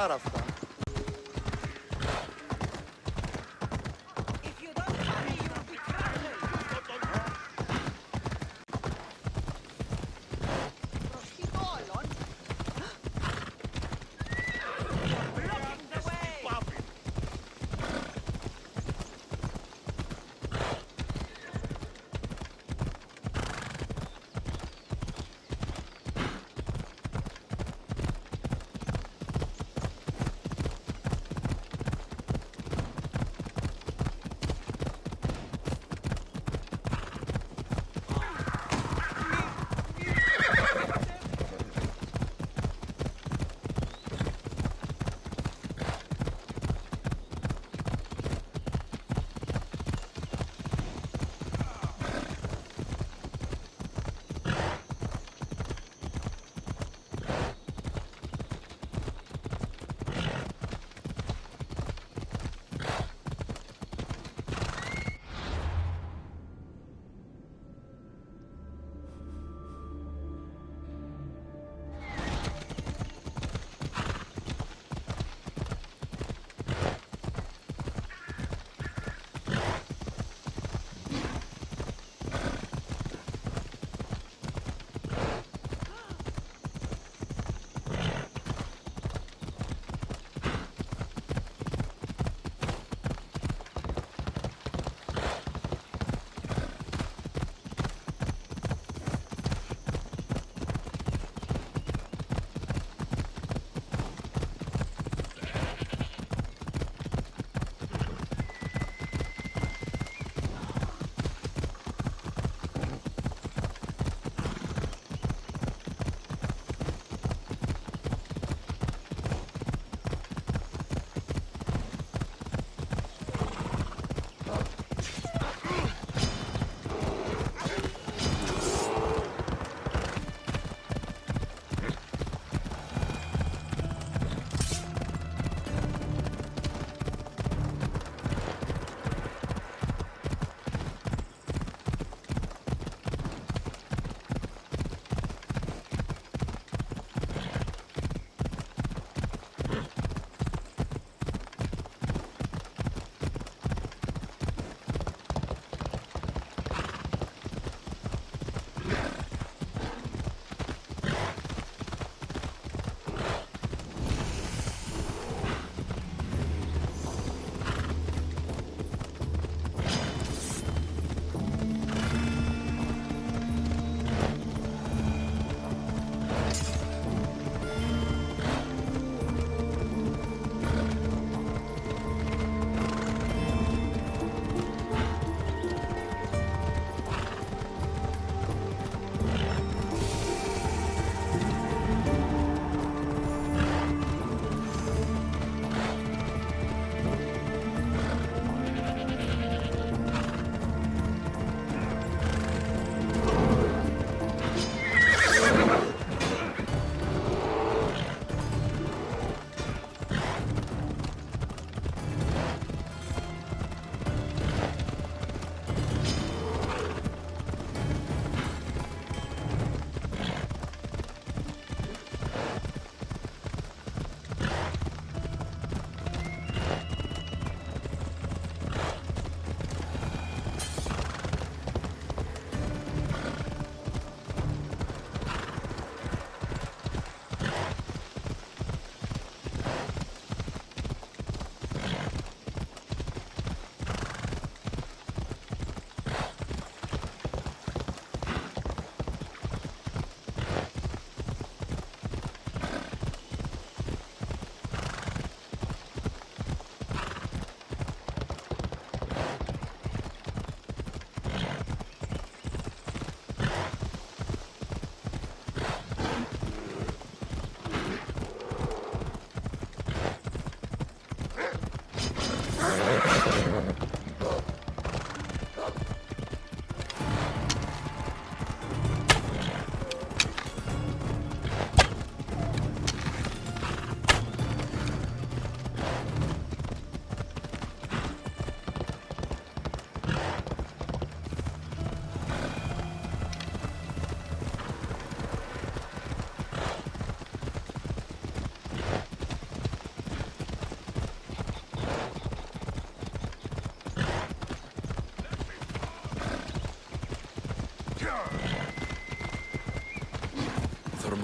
taraftan.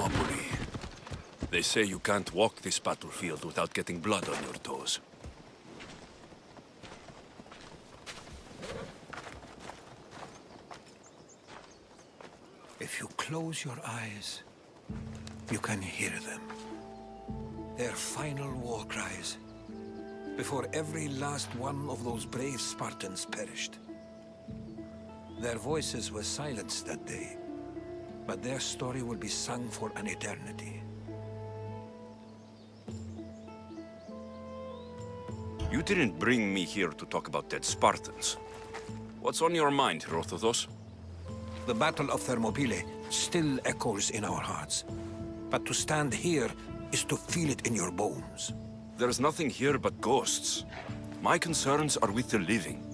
Thermopylae. They say you can't walk this battlefield without getting blood on your toes. If you close your eyes, you can hear them. Their final war cries, before every last one of those brave Spartans perished. Their voices were silenced that day, but their story will be sung for an eternity. You didn't bring me here to talk about dead Spartans. What's on your mind, Herodotus? The Battle of Thermopylae still echoes in our hearts. But to stand here is to feel it in your bones. There's nothing here but ghosts. My concerns are with the living.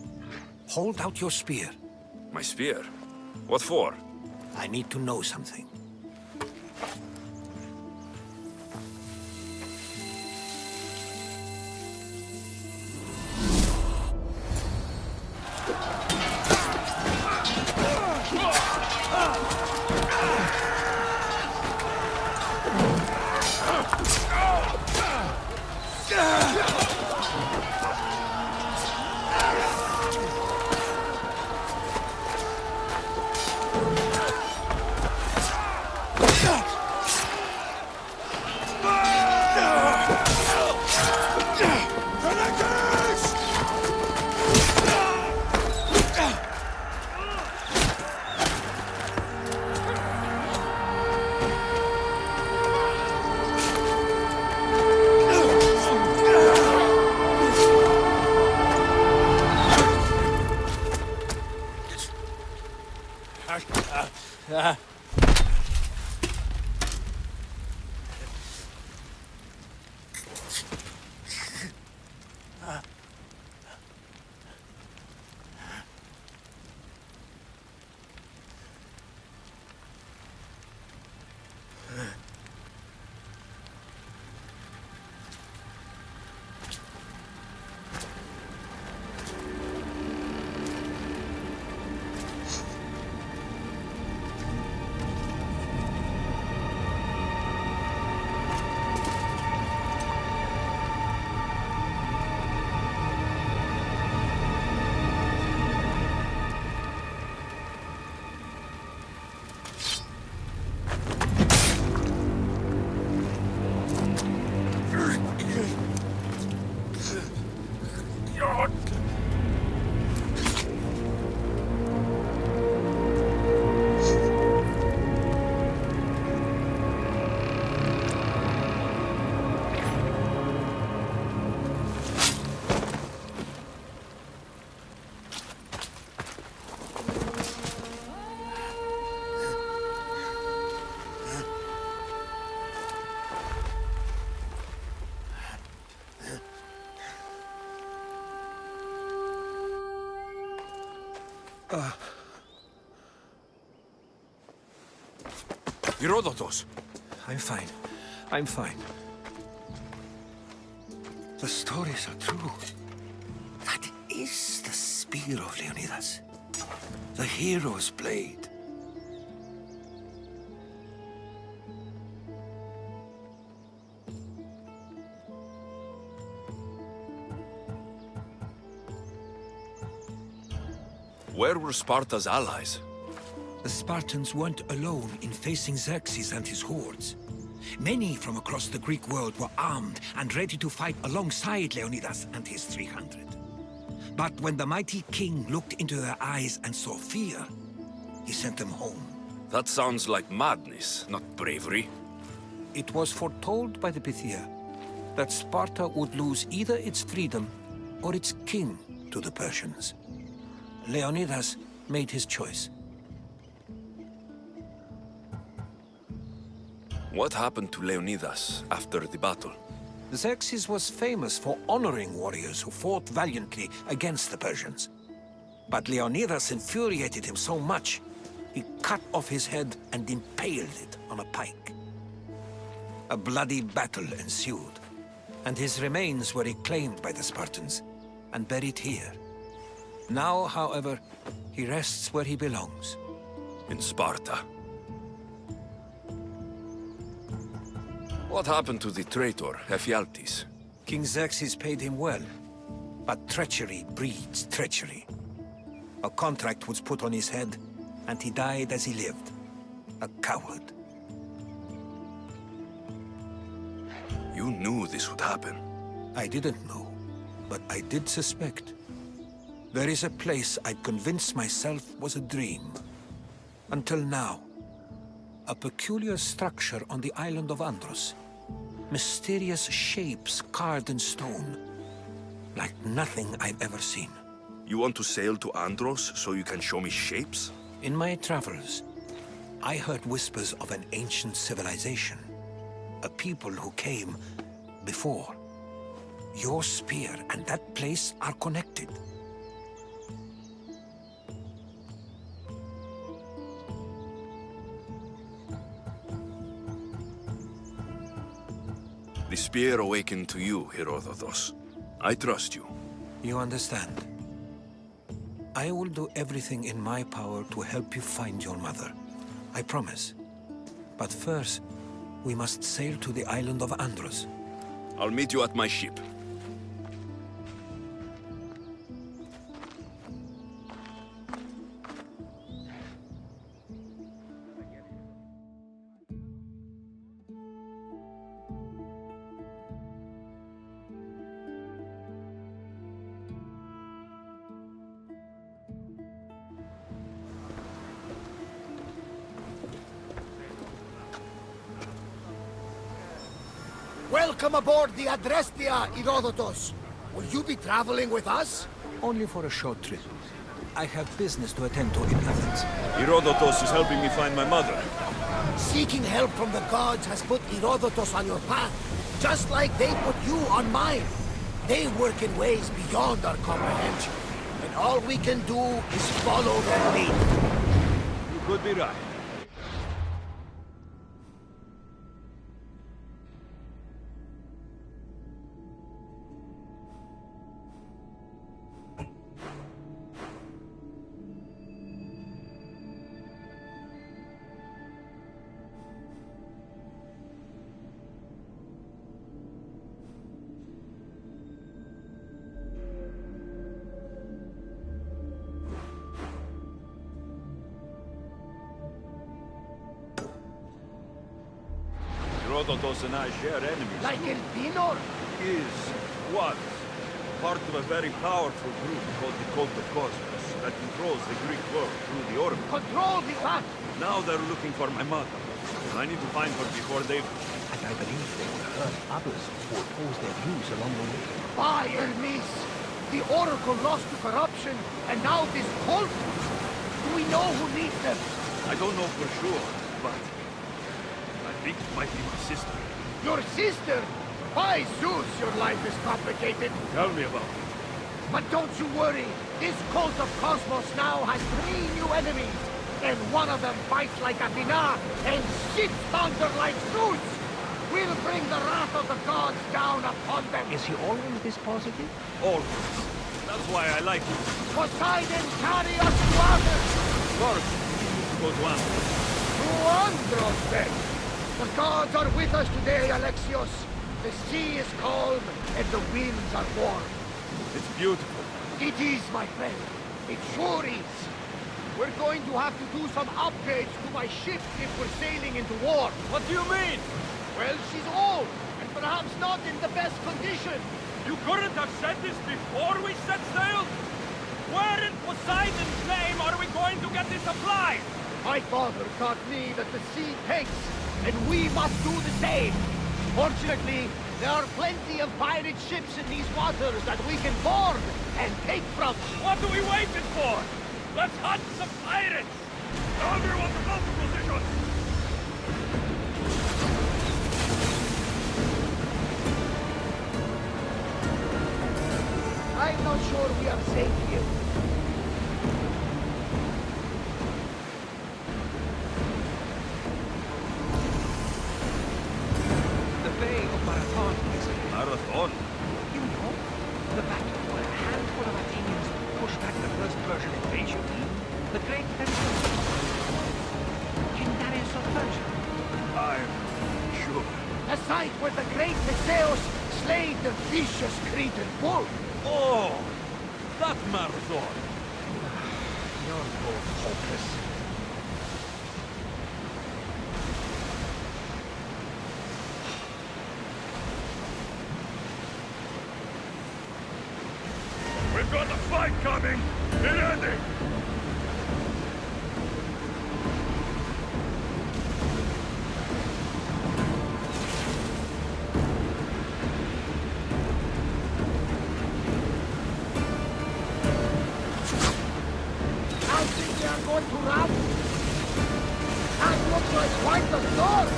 Hold out your spear. My spear? What for? I need to know something. Herodotus! I'm fine. I'm fine. The stories are true. That is the spear of Leonidas. The hero's blade. Where were Sparta's allies? The Spartans weren't alone in facing Xerxes and his hordes. Many from across the Greek world were armed and ready to fight alongside Leonidas and his 300. But when the mighty king looked into their eyes and saw fear, he sent them home. That sounds like madness, not bravery. It was foretold by the Pythia that Sparta would lose either its freedom or its king to the Persians. Leonidas made his choice. What happened to Leonidas after the battle? Xerxes was famous for honoring warriors who fought valiantly against the Persians. But Leonidas infuriated him so much, he cut off his head and impaled it on a pike. A bloody battle ensued, and his remains were reclaimed by the Spartans and buried here. Now, however, he rests where he belongs. In Sparta. What happened to the traitor, Ephialtes? King Xerxes paid him well, but treachery breeds treachery. A contract was put on his head, and he died as he lived. A coward. You knew this would happen. I didn't know, but I did suspect. There is a place I'd convinced myself was a dream. Until now. A peculiar structure on the island of Andros. Mysterious shapes carved in stone. Like nothing I've ever seen. You want to sail to Andros so you can show me shapes? In my travels, I heard whispers of an ancient civilization. A people who came before. Your spear and that place are connected. The spear awakened to you, Herodotus. I trust you. You understand? I will do everything in my power to help you find your mother. I promise. But first, we must sail to the island of Andros. I'll meet you at my ship. Welcome aboard the Adrestia, Herodotus. Will you be traveling with us? Only for a short trip. I have business to attend to in Athens. Herodotus is helping me find my mother. Seeking help from the gods has put Herodotus on your path, just like they put you on mine. They work in ways beyond our comprehension, and all we can do is follow their lead. You could be right. Herodotus and I share enemies. Like El Pinor? Was part of a very powerful group called the Cult of Kosmos that controls the Greek world through the orbit. Control the what? Now they're looking for my mother. I need to find her before they... And I believe they will hurt others who oppose their views along the way. By Hermes! The Oracle lost to corruption, and now this cult? Do we know who leads them? I don't know for sure, but... I think it might be my sister. Your sister? By Zeus, your life is complicated. Tell me about it. But don't you worry. This Cult of Kosmos now has 3 new enemies. And one of them fights like Athena and shits thunder like Zeus. We'll bring the wrath of the gods down upon them. Is he always this positive? Always. That's why I like you. Poseidon, carry us to Athens. First, go to Athens. To Andros, then. The gods are with us today, Alexios. The sea is calm, and the winds are warm. It's beautiful. It is, my friend. It sure is. We're going to have to do some upgrades to my ship if we're sailing into war. What do you mean? Well, she's old, and perhaps not in the best condition. You couldn't have said this before we set sail? Where in Poseidon's name are we going to get this supplies? My father taught me that the sea takes, and we must do the same. Fortunately, there are plenty of pirate ships in these waters that we can board and take from. What are we waiting for? Let's hunt some pirates! Everyone to battle position! I'm not sure we are safe here. The Bay of Marathon is Marathon? you know, the battle where a handful of Athenians pushed back the first Persian invasion. The great battle. King Darius of Persia. I'm sure. As site where the great Alexios slayed the vicious Cretan bull. Oh! That marathon! You're both hopeless. We've got a fight coming! Be ready! I think they are going to run. That looks like quite the storm.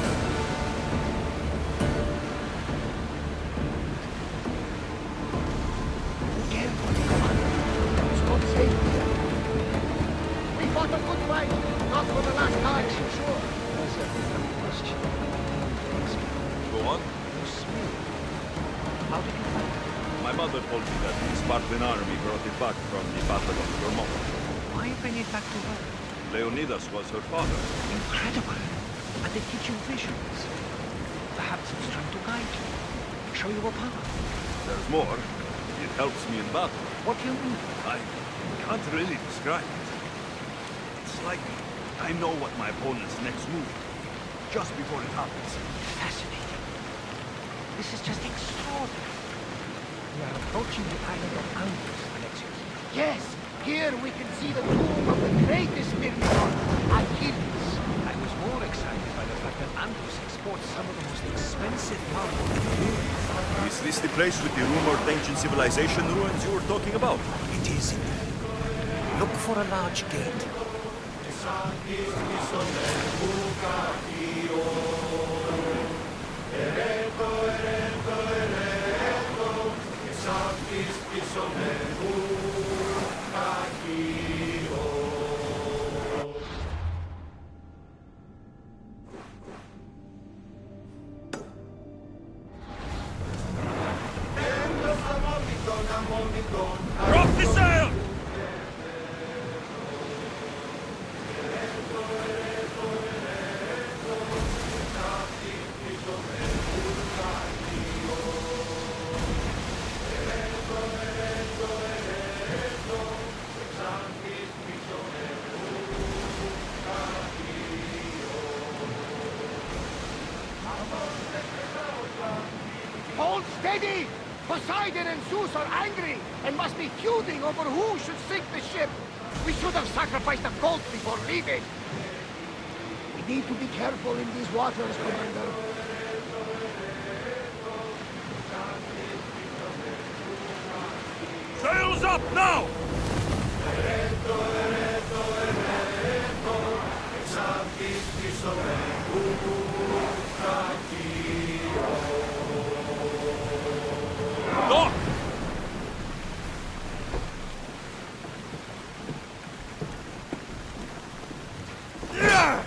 Careful, Commander. It's not safe here. We fought a good fight. Not for the last time, for sure. There's a question. Go on. You're smooth. How did you find it? My mother told me that the Spartan army brought it back from the Battle of Thermopylae. Why bring it back to her? Leonidas was her father. Incredible. And they teach you visions. Perhaps it's trying to guide you. Show you a power. There's more. It helps me in battle. What do you mean? I can't really describe it. It's like I know what my opponent's next move will be, just before it happens. Fascinating. This is just extraordinary. We are approaching the island of Athens, Alexios. Yes, here we can see the tomb of the greatest Myrmidon, Achilles. I was more excited by the fact that Athens exports some of the most expensive marble in the world. Is this the place with the rumored ancient civilization ruins you were talking about? It is. Look for a large gate. Drop the sail! Hold steady! Poseidon and Zeus are angry and must be feuding over who should sink the ship. We should have sacrificed a goat before leaving. We need to be careful in these waters, Commander. Sails up now! Look! Yeah!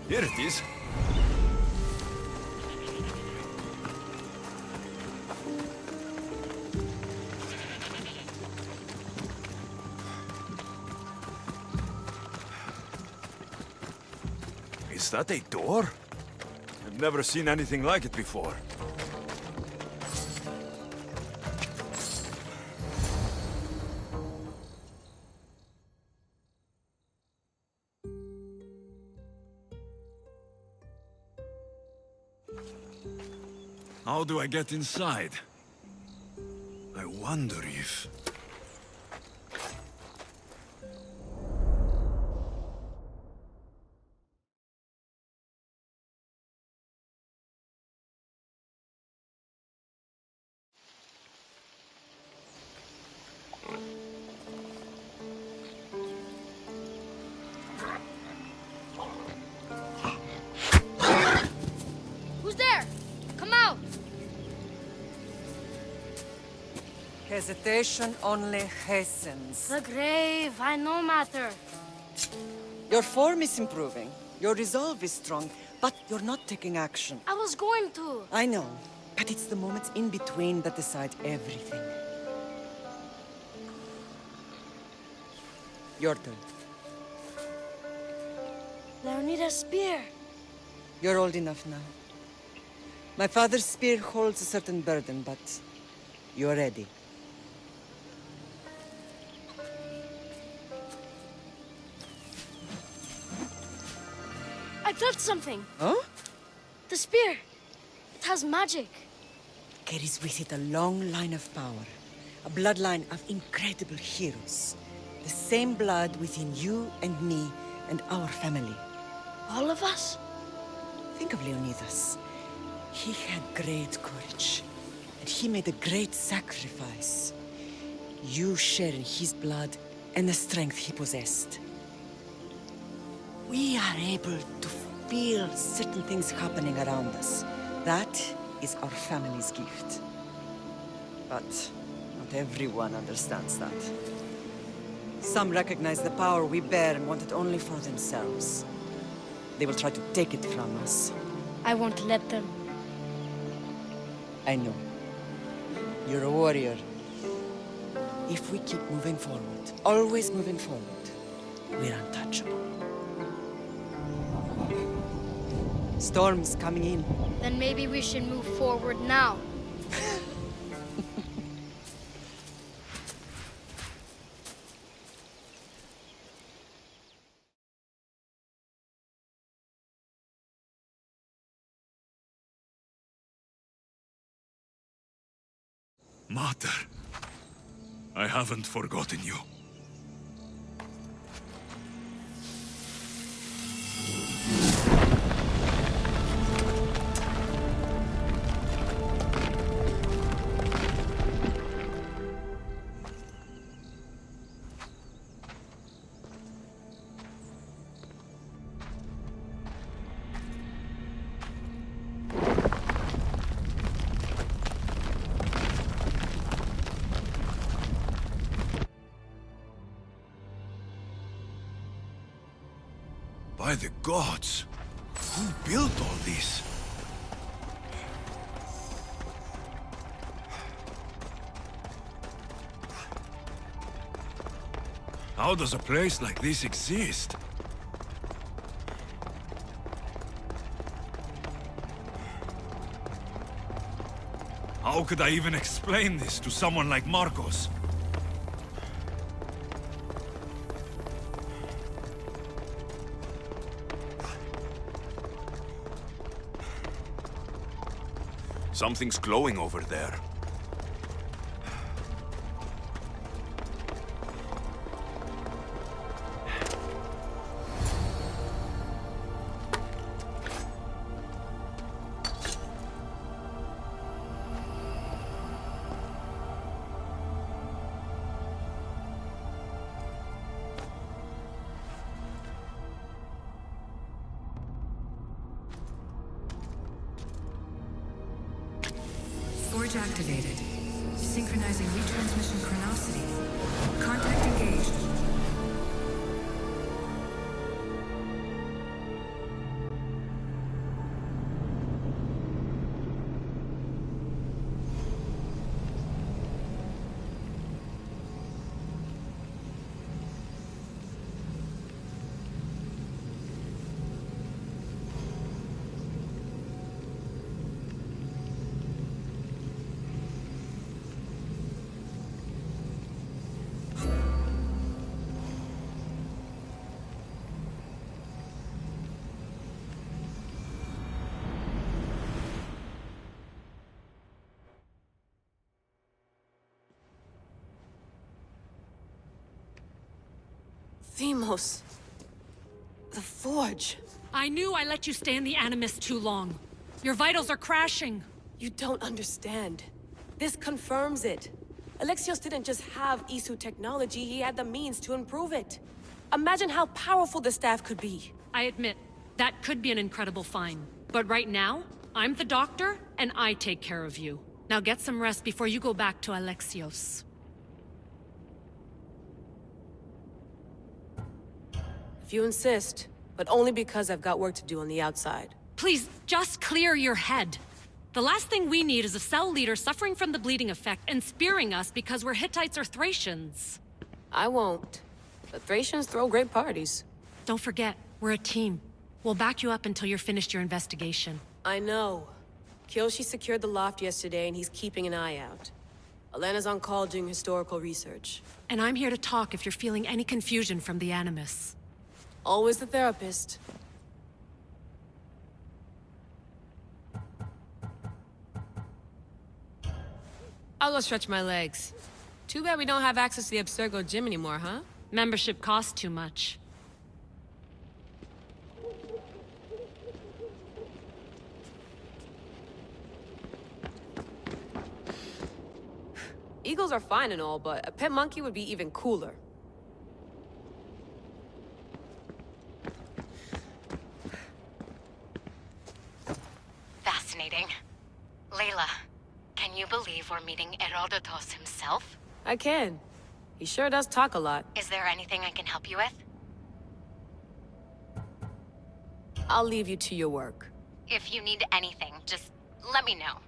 Here it is. Is that a door? I've never seen anything like it before. How do I get inside? I wonder if... Who's there? Come out! Hesitation only hastens. The grave, I no matter. Your form is improving. Your resolve is strong, but you're not taking action. I was going to. I know, but it's the moments in between that decide everything. Your turn. Leonidas' spear. You're old enough now. My father's spear holds a certain burden, but you're ready. I felt something. Huh? The spear. It has magic. Carries with it a long line of power. A bloodline of incredible heroes. The same blood within you and me and our family. All of us? Think of Leonidas. He had great courage, and he made a great sacrifice. You share in his blood and the strength he possessed. We are able to feel certain things happening around us. That is our family's gift. But not everyone understands that. Some recognize the power we bear and want it only for themselves. They will try to take it from us. I won't let them. I know. You're a warrior. If we keep moving forward, always moving forward, we're untouchable. Storm's coming in. Then maybe we should move forward now. Mater, I haven't forgotten you. By the gods! Who built all this? How does a place like this exist? How could I even explain this to someone like Marcos? Something's glowing over there. Forge activated. Synchronizing retransmission chronicity. Contact engaged. Deimos. The Forge. I knew I let you stay in the Animus too long. Your vitals are crashing. You don't understand. This confirms it. Alexios didn't just have Isu technology, he had the means to improve it. Imagine how powerful the staff could be. I admit, that could be an incredible find. But right now, I'm the doctor, and I take care of you. Now get some rest before you go back to Alexios. If you insist, but only because I've got work to do on the outside. Please, just clear your head. The last thing we need is a cell leader suffering from the bleeding effect and spearing us because we're Hittites or Thracians. I won't. The Thracians throw great parties. Don't forget, we're a team. We'll back you up until you're finished your investigation. I know. Kyoshi secured the loft yesterday and he's keeping an eye out. Elena's on call doing historical research. And I'm here to talk if you're feeling any confusion from the Animus. Always the therapist. I'll go stretch my legs. Too bad we don't have access to the Abstergo gym anymore, huh? Membership costs too much. Eagles are fine and all, but a pet monkey would be even cooler. Fascinating. Layla, can you believe we're meeting Herodotus himself? I can. He sure does talk a lot. Is there anything I can help you with? I'll leave you to your work. If you need anything, just let me know.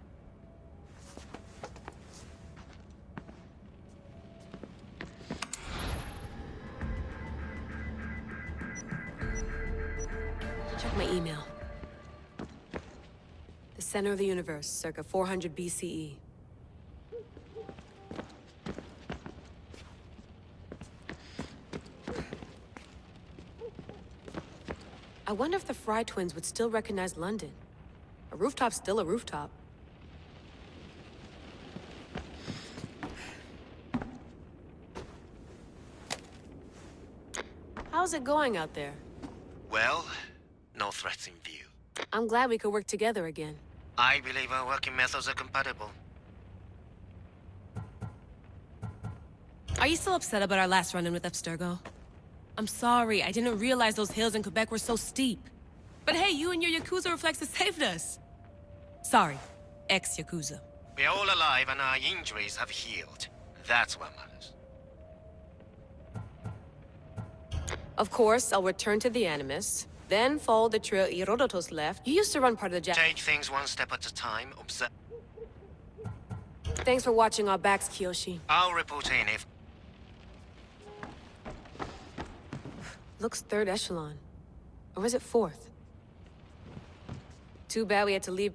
Check my email. The center of the universe, circa 400 BCE. I wonder if the Fry twins would still recognize London. A rooftop's still a rooftop. How's it going out there? Well, no threats in view. I'm glad we could work together again. I believe our working methods are compatible. Are you still upset about our last run-in with Abstergo? I'm sorry, I didn't realize those hills in Quebec were so steep. But hey, you and your Yakuza reflexes saved us. Sorry, ex-Yakuza. We're all alive and our injuries have healed. That's what matters. Of course, I'll return to the Animus, then follow the trail Herodotus left. You used to run part of the Take things one step at a time, observe. Thanks for watching our backs, Kiyoshi. I'll report in if... Looks third echelon. Or is it fourth? Too bad we had to leave.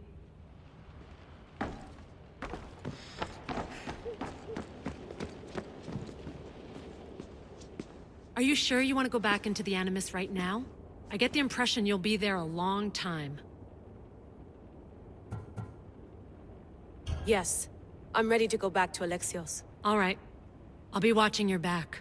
Are you sure you want to go back into the Animus right now? I get the impression you'll be there a long time. Yes. I'm ready to go back to Alexios. All right. I'll be watching your back.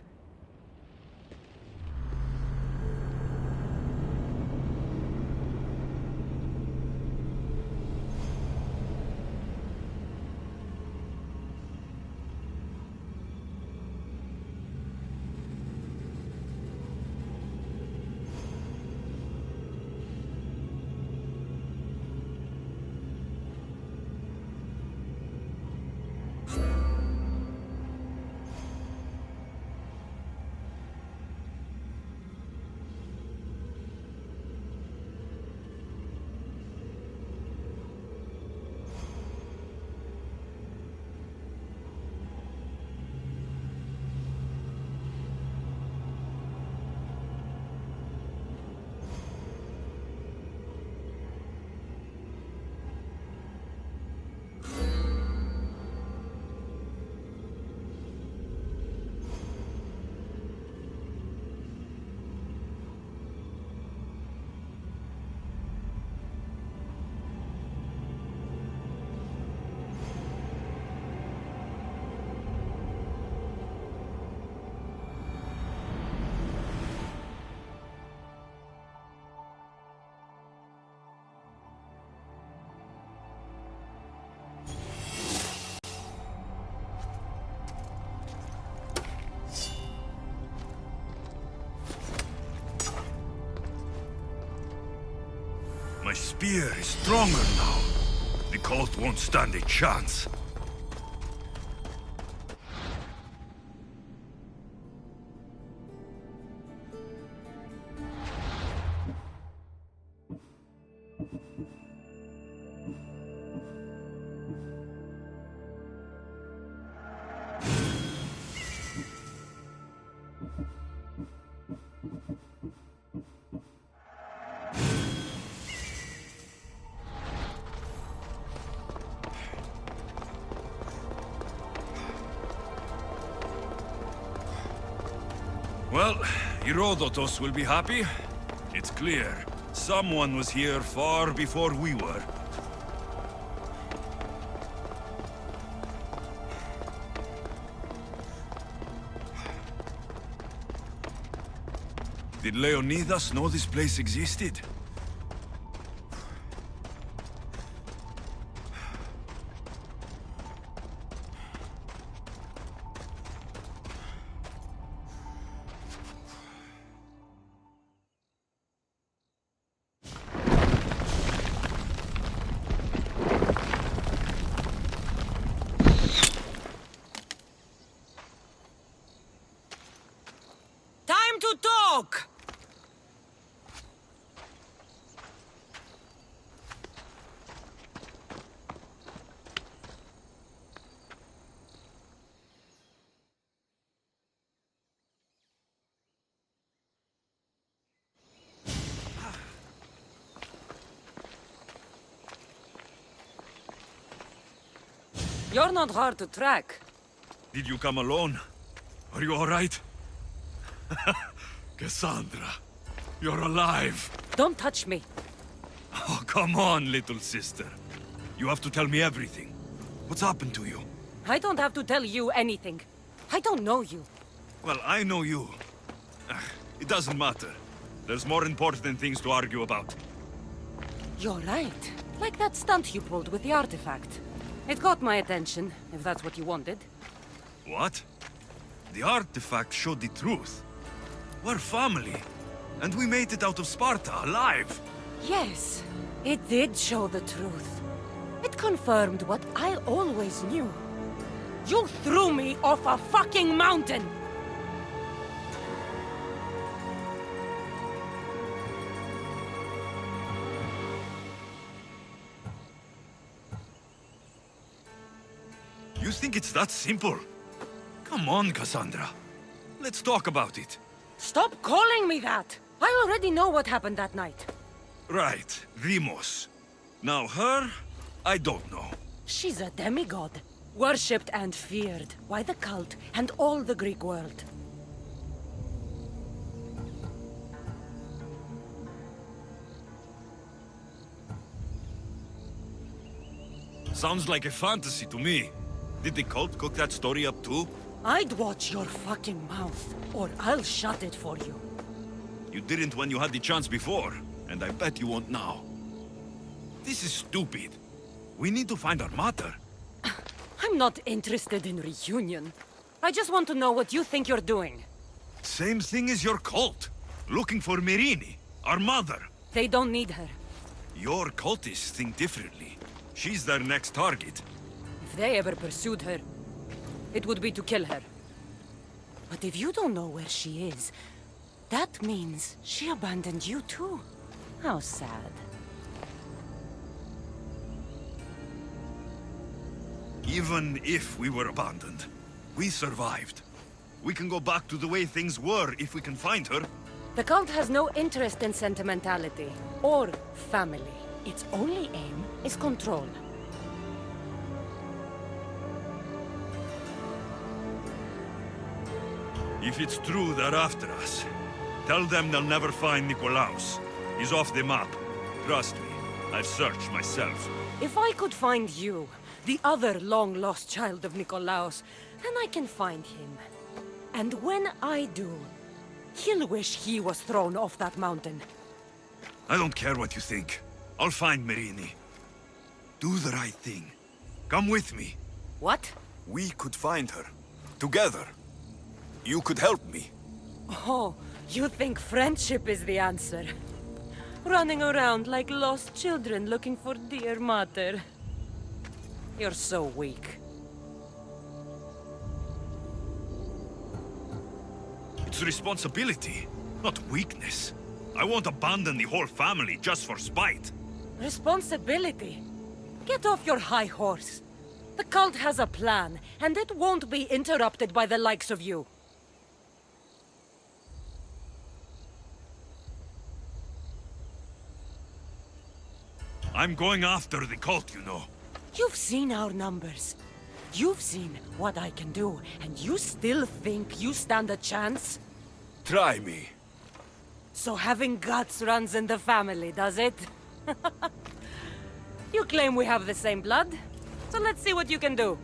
spear is stronger now. The cult won't stand a chance. Well, Herodotus will be happy. It's clear. Someone was here far before we were. Did Leonidas know this place existed? Time to talk! You're not hard to track. Did you come alone? Are you all right? Kassandra, you're alive. Don't touch me. Oh, come on, little sister. You have to tell me everything. What's happened to you? I don't have to tell you anything. I don't know you. Well, I know you. It doesn't matter. There's more important things to argue about. You're right. Like that stunt you pulled with the artifact. It got my attention, if that's what you wanted. What? The artifact showed the truth. We're family. And we made it out of Sparta, alive. Yes, it did show the truth. It confirmed what I always knew. You threw me off a fucking mountain! You think it's that simple? Come on, Kassandra. Let's talk about it. Stop calling me that! I already know what happened that night. Right, Deimos. Now her, I don't know. She's a demigod. Worshipped and feared by the cult and all the Greek world. Sounds like a fantasy to me. Did the cult cook that story up too? I'd watch your fucking mouth, or I'll shut it for you. You didn't when you had the chance before, and I bet you won't now. This is stupid. We need to find our mother. I'm not interested in reunion. I just want to know what you think you're doing. Same thing as your cult. Looking for Myrrine, our mother. They don't need her. Your cultists think differently. She's their next target. If they ever pursued her, it would be to kill her. But if you don't know where she is, that means she abandoned you too. How sad. Even if we were abandoned, we survived. We can go back to the way things were if we can find her. The cult has no interest in sentimentality or family. Its only aim is control. If it's true they're after us, tell them they'll never find Nikolaos. He's off the map. Trust me, I've searched myself. If I could find you, the other long-lost child of Nikolaos, then I can find him. And when I do, he'll wish he was thrown off that mountain. I don't care what you think. I'll find Myrrine. Do the right thing. Come with me. What? We could find her. Together. You could help me. Oh, you think friendship is the answer? running around like lost children looking for dear mother. You're so weak. It's responsibility, not weakness. I won't abandon the whole family just for spite. Responsibility? Get off your high horse. The cult has a plan, and it won't be interrupted by the likes of you. I'm going after the cult, you know. You've seen our numbers. You've seen what I can do, and you still think you stand a chance? Try me. So having guts runs in the family, does it? You claim we have the same blood, so let's see what you can do.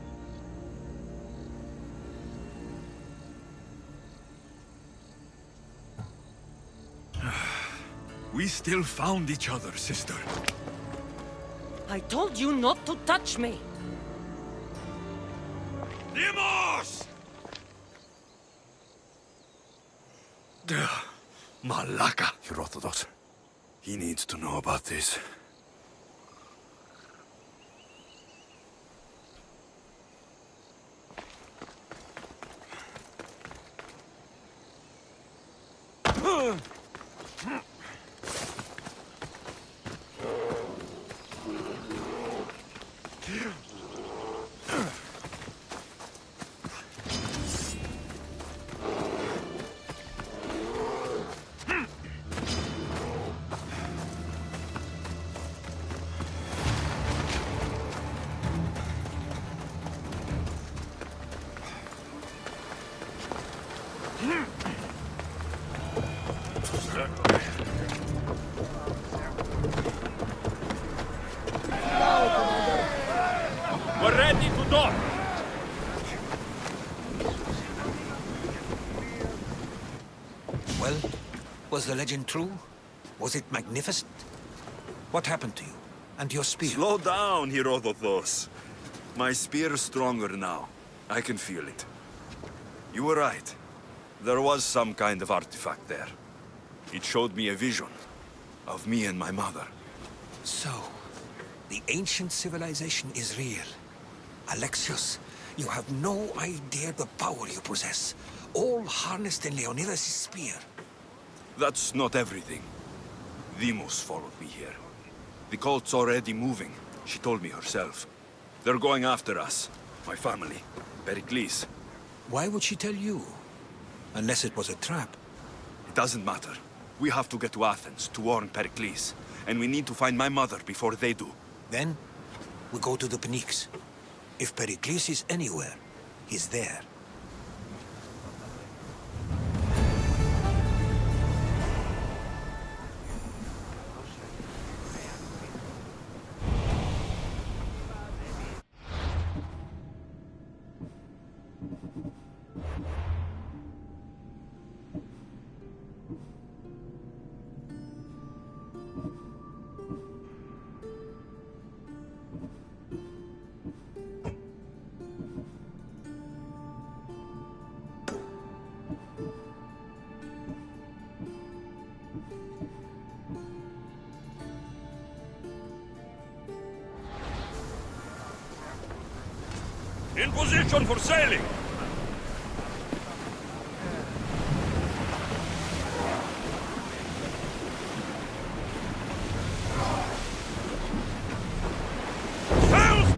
We still found each other, sister. I told you not to touch me! Demos! Malaka. Herodotus. He needs to know about this. We're ready to dock! Well, was the legend true? Was it magnificent? What happened to you? And your spear? Slow down, Herodotus. My spear is stronger now. I can feel it. You were right. There was some kind of artifact there. It showed me a vision of me and my mother. So, the ancient civilization is real. Alexios, you have no idea the power you possess. All harnessed in Leonidas' spear. That's not everything. Demos followed me here. The cult's already moving. She told me herself. They're going after us. My family. Pericles. Why would she tell you? Unless it was a trap. It doesn't matter. We have to get to Athens to warn Pericles. And we need to find my mother before they do. Then, we go to the Pnyx. If Pericles is anywhere, he's there. In position for sailing! Sails!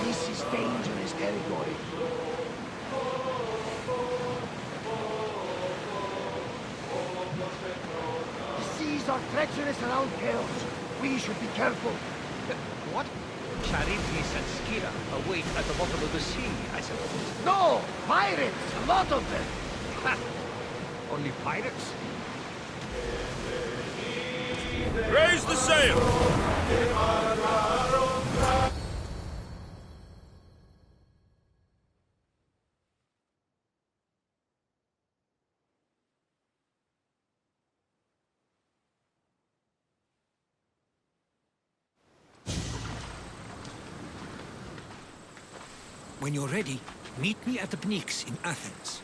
This is dangerous territory. The seas Enemies are treacherous around Chaos. We should be careful. What? Charybdis and Scylla await at the bottom of the sea, I suppose. No! Pirates! A lot of them! Ha! Only pirates? Raise the sail! When you're ready, meet me at the Pnyx in Athens.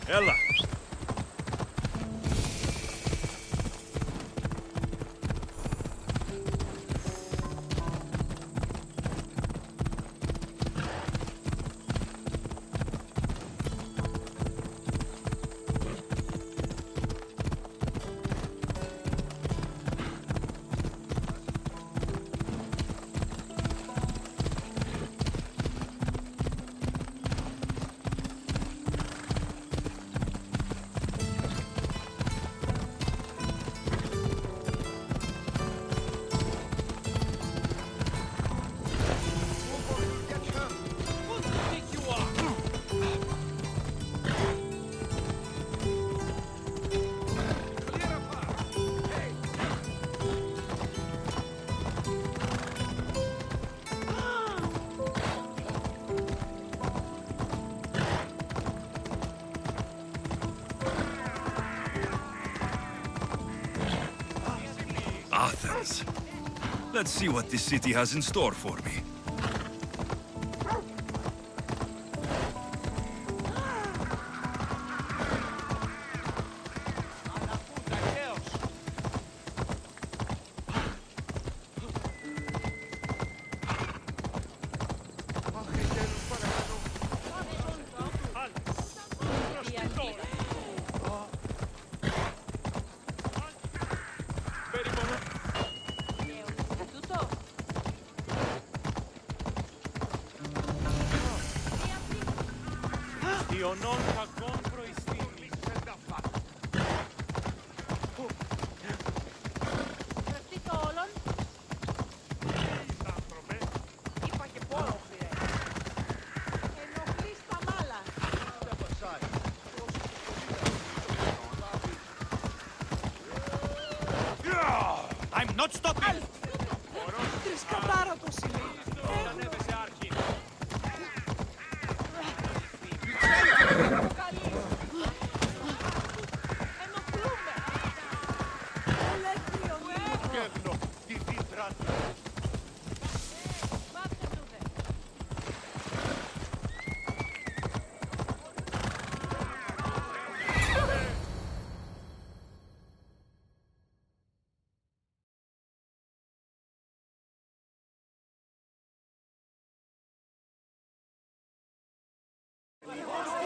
Ella! Athens. Let's see what this city has in store for me. I'm not stopping!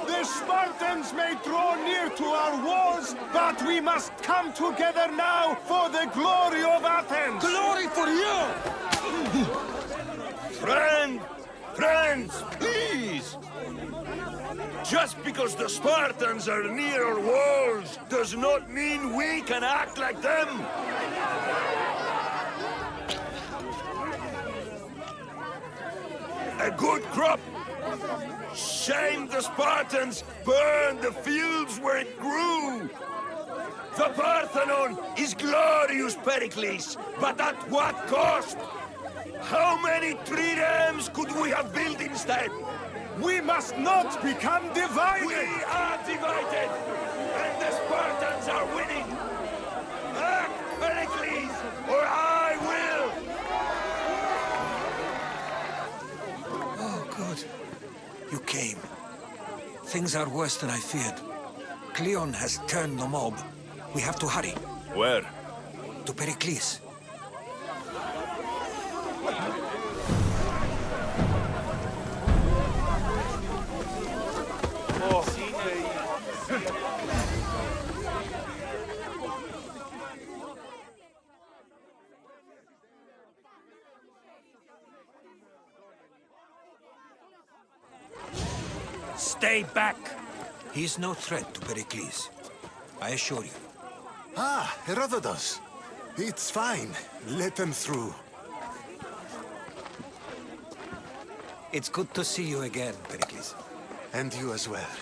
The Spartans may draw near to our walls, but we must come together now for the glory of Athens! Glory for you! Friends, please! Just because the Spartans are near our walls does not mean we can act like them! A good crop! Shame the Spartans burned the fields where it grew! The Parthenon is glorious, Pericles, but at what cost? How many triremes could we have built instead? We must not become divided! We are divided! And the Spartans are winning! Act, Pericles, or I will! Oh, good. You came. Things are worse than I feared. Cleon has turned the mob. We have to hurry. Where? To Pericles. Oh, Stay back! He's no threat to Pericles. I assure you. Ah, Herodotus. It's fine. Let them through. It's good to see you again, Pericles. And you as well.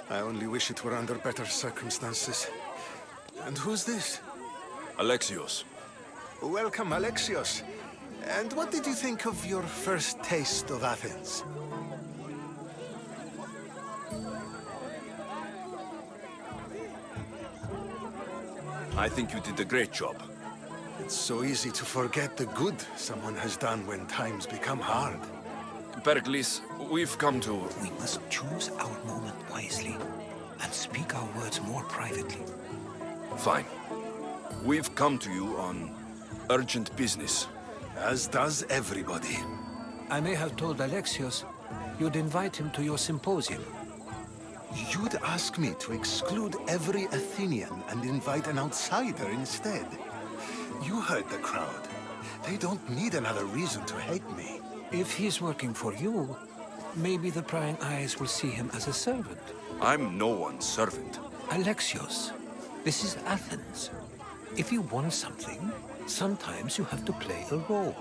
I only wish it were under better circumstances. And who's this? Alexios. Welcome, Alexios. And what did you think of your first taste of Athens? I think you did a great job. It's so easy to forget the good someone has done when times become hard. Pericles, we've come to... We must choose our moment wisely and speak our words more privately. Fine. We've come to you on urgent business. As does everybody. I may have told Alexios you'd invite him to your symposium. You'd ask me to exclude every Athenian and invite an outsider instead. You heard the crowd. They don't need another reason to hate me. If he's working for you, maybe the prying eyes will see him as a servant. I'm no one's servant. Alexios, this is Athens. If you want something, sometimes you have to play a role.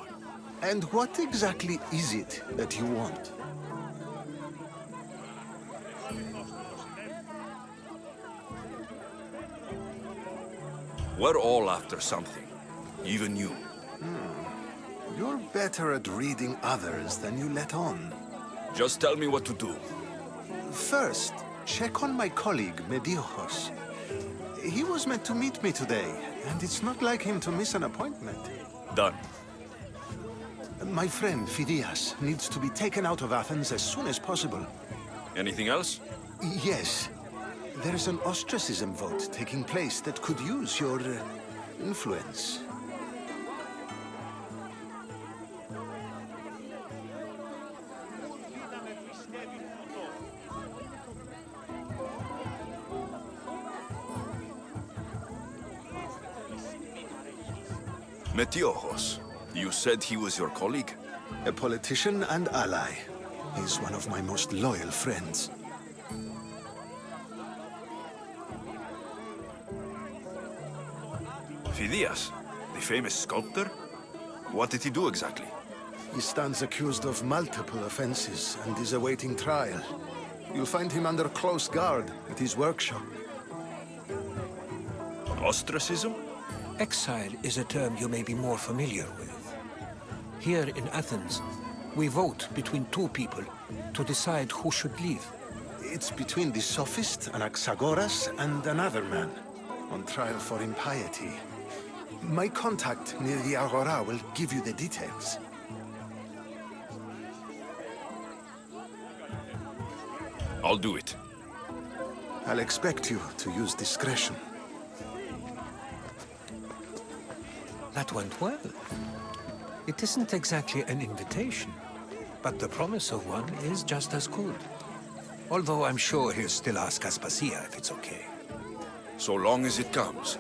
And what exactly is it that you want? We're all after something. Even you. You're better at reading others than you let on. Just tell me what to do. First, check on my colleague, Mediochos. He was meant to meet me today, and it's not like him to miss an appointment. Done. My friend, Phidias, needs to be taken out of Athens as soon as possible. Anything else? Yes. There's an ostracism vote taking place that could use your influence. Metiochos. You said he was your colleague? A politician and ally. He's one of my most loyal friends. Phidias, the famous sculptor? What did he do exactly? He stands accused of multiple offenses and is awaiting trial. You'll find him under close guard at his workshop. Ostracism? Exile is a term you may be more familiar with. Here in Athens, we vote between two people to decide who should leave. It's between the sophist Anaxagoras and another man, on trial for impiety. My contact near the Agora will give you the details. I'll do it. I'll expect you to use discretion. That went well. It isn't exactly an invitation, but the promise of one is just as good. Although I'm sure he'll still ask Aspasia if it's okay. So long as it comes.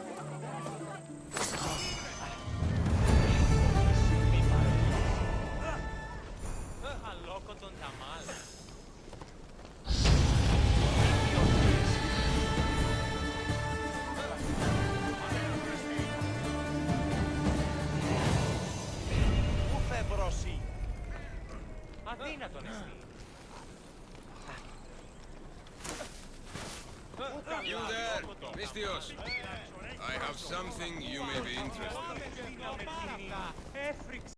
You there, Mistios. I have something you may be interested in.